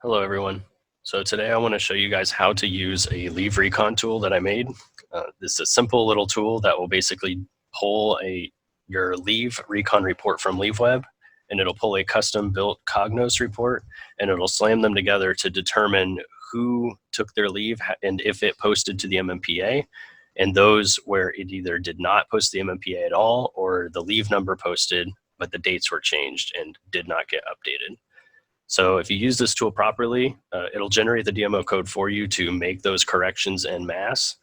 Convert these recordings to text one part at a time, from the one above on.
Hello, everyone. So today I want to show you guys how to use a leave recon tool that I made. This is a simple little tool that will basically pull your leave recon report from Leaveweb, and it'll pull a custom built cognos report, and it'll slam them together to determine who took their leave and if it posted to the MMPA, and those where it either did not post the MMPA at all or the leave number posted, but the dates were changed and did not get updated. So if you use this tool properly, it'll generate the DMO code for you to make those corrections en masse,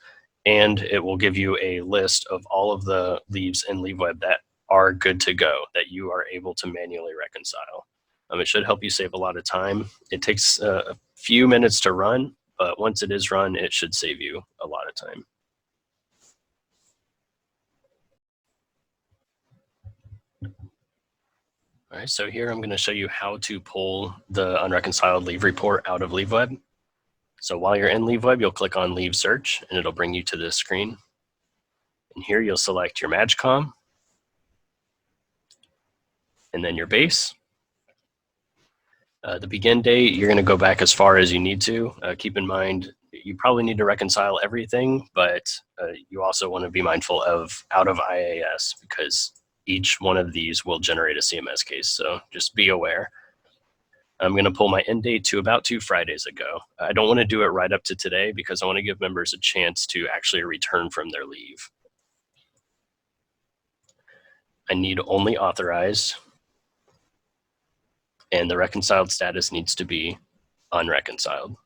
and it will give you a list of all of the leaves in Leaveweb that are good to go, that you are able to manually reconcile. It should help you save a lot of time. It takes a few minutes to run, but once it is run, it should save you a lot of time. All right, so here I'm going to show you how to pull the unreconciled leave report out of Leaveweb. So while you're in Leaveweb, you'll click on Leave Search, and it'll bring you to this screen. And here you'll select your MAGCOM, and then your base. The begin date, you're going to go back as far as you need to. Keep in mind, you probably need to reconcile everything, but you also want to be mindful of out of IAS, because each one of these will generate a CMS case, so just be aware. I'm going to pull my end date to about 2 Fridays ago. I don't want to do it right up to today because I want to give members a chance to actually return from their leave. I need only authorized, and the reconciled status needs to be unreconciled.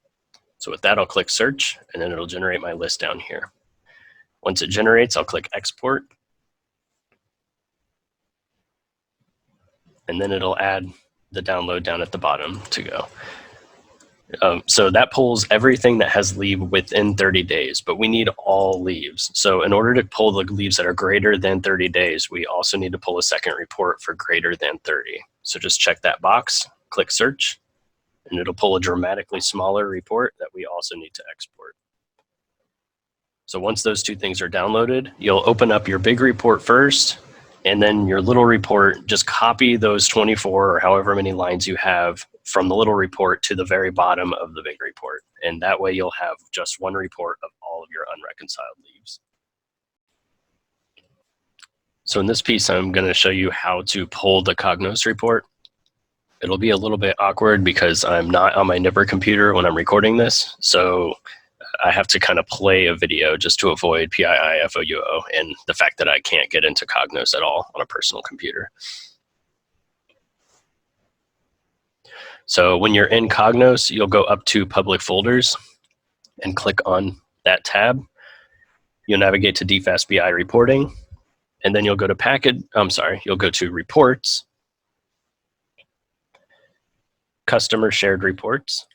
So with that, I'll click search, and then it'll generate my list down here. Once it generates, I'll click export, and then it'll add the download down at the bottom to go. So that pulls everything that has leave within 30 days, but we need all leaves. So in order to pull the leaves that are greater than 30 days, we also need to pull a second report for greater than 30. So just check that box, click search, and it'll pull a dramatically smaller report that we also need to export. So once those two things are downloaded, you'll open up your big report first, and then your little report, just copy those 24 or however many lines you have from the little report to the very bottom of the big report. And that way you'll have just one report of all of your unreconciled leaves. So in this piece, I'm going to show you how to pull the cognos report. It'll be a little bit awkward because I'm not on my Nipper computer when I'm recording this. So I have to kind of play a video just to avoid PII, FOUO, and the fact that I can't get into Cognos at all on a personal computer. So when you're in Cognos, you'll go up to Public Folders and click on that tab. You'll navigate to DFAST BI Reporting, and then you'll go to you'll go to Reports, Customer Shared Reports,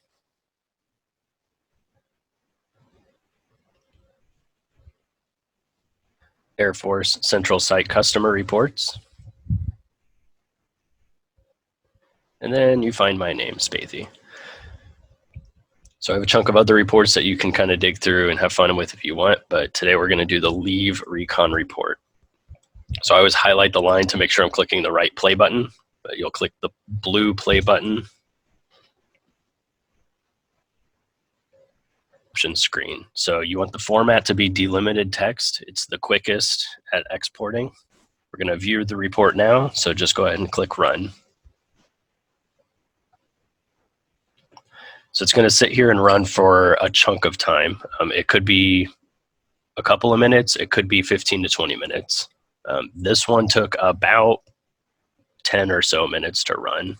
Air Force Central Site Customer Reports, and then you find my name, Spathy. So I have a chunk of other reports that you can kind of dig through and have fun with if you want, but today we're going to do the Leave Recon Report. So I always highlight the line to make sure I'm clicking the right play button, but you'll click the blue play button option screen. So you want the format to be delimited text. It's the quickest at exporting. We're going to view the report now, so just go ahead and click Run. So it's going to sit here and run for a chunk of time. It could be a couple of minutes. It could be 15 to 20 minutes. This one took about 10 or so minutes to run.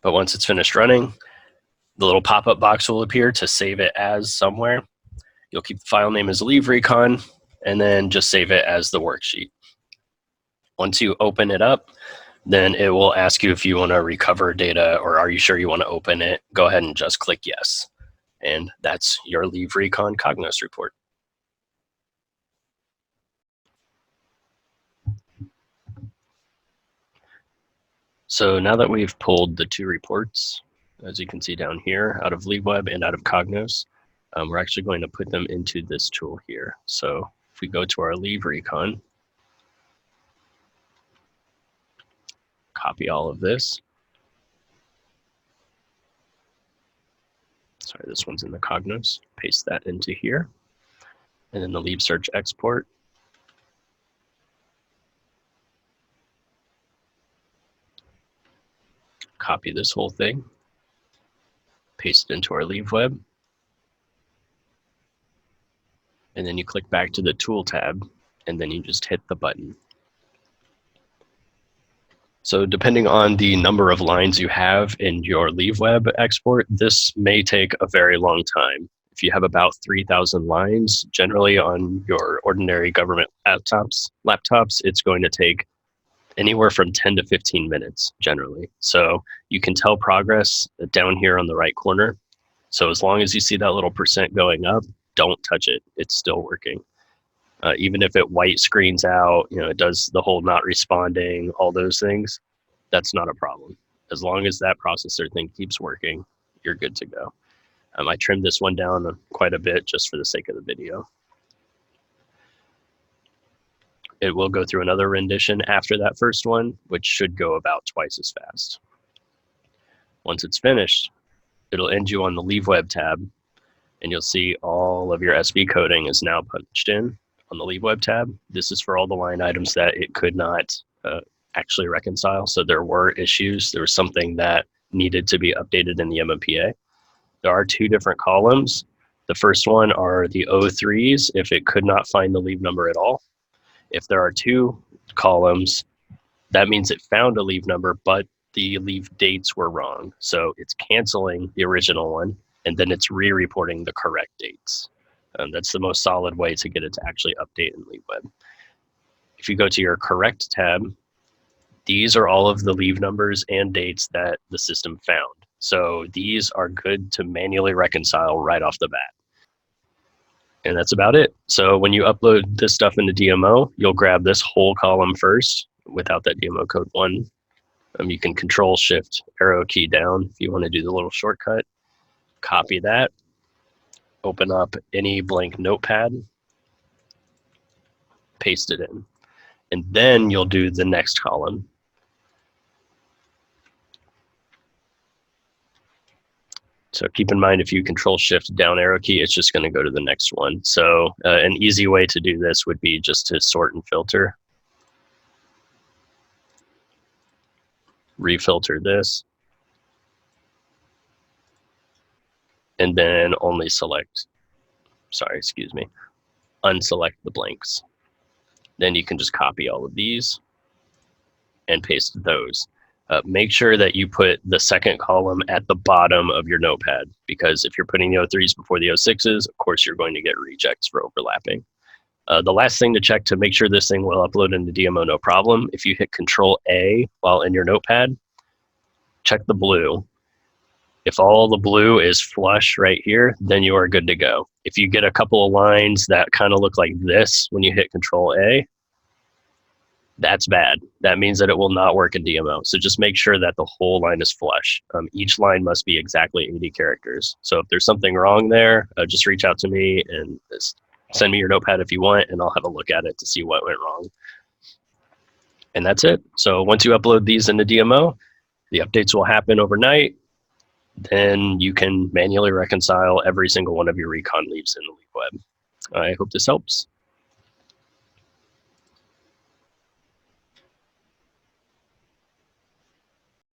But once it's finished running, the little pop-up box will appear to save it as somewhere. You'll keep the file name as Leave Recon, and then just save it as the worksheet. Once you open it up, then it will ask you if you want to recover data or are you sure you want to open it. Go ahead and just click yes. And that's your Leave Recon Cognos report. So now that we've pulled the two reports, as you can see down here, out of Leaveweb and out of Cognos, we're actually going to put them into this tool here. So if we go to our Leave Recon, copy all of this, Sorry, this one's in the cognos. Paste that into here. And then the leave search export. Copy this whole thing. Paste it into our Leaveweb. And then you click back to the tool tab, and then you just hit the button. So depending on the number of lines you have in your Leaveweb export, this may take a very long time. If you have about 3,000 lines, generally on your ordinary government laptops, it's going to take anywhere from 10 to 15 minutes generally. So you can tell progress down here on the right corner. So as long as you see that little percent going up, don't touch it. It's still working. Even if it white screens out, it does the whole not responding, all those things, that's not a problem. As long as that processor thing keeps working, you're good to go. I trimmed this one down quite a bit just for the sake of the video. It will go through another rendition after that first one, which should go about twice as fast. Once it's finished, it'll end you on the Leaveweb tab, and you'll see all of your SB coding is now punched in on the Leaveweb tab. This is for all the line items that it could not actually reconcile. So there were issues. There was something that needed to be updated in the MMPA. There are two different columns. The first one are the O3s if it could not find the leave number at all. If there are two columns, that means it found a leave number, but the leave dates were wrong. So it's canceling the original one, and then it's re-reporting the correct dates. That's the most solid way to get it to actually update in Leaveweb. If you go to your correct tab, these are all of the leave numbers and dates that the system found. So these are good to manually reconcile right off the bat. And that's about it. So when you upload this stuff into DMO, you'll grab this whole column first without that DMO code 1. You can Control Shift arrow key down if you want to do the little shortcut. Copy that. Open up any blank notepad. Paste it in. And then you'll do the next column. So keep in mind, if you Control Shift down arrow key, it's just going to go to the next one. So an easy way to do this would be just to sort and filter. Refilter this. And then only unselect the blanks. Then you can just copy all of these and paste those. Make sure that you put the second column at the bottom of your notepad, because if you're putting the O3s before the O6s, of course, you're going to get rejects for overlapping. The last thing to check to make sure this thing will upload into DMO no problem, if you hit Control A while in your notepad, check the blue. If all the blue is flush right here, then you are good to go. If you get a couple of lines that kind of look like this when you hit Control A, that's bad. That means that it will not work in DMO. So just make sure that the whole line is flush. Each line must be exactly 80 characters. So if there's something wrong there, just reach out to me and send me your notepad if you want, and I'll have a look at it to see what went wrong. And that's it. So once you upload these into DMO, the updates will happen overnight. Then you can manually reconcile every single one of your recon leaves in the Leaveweb. I hope this helps.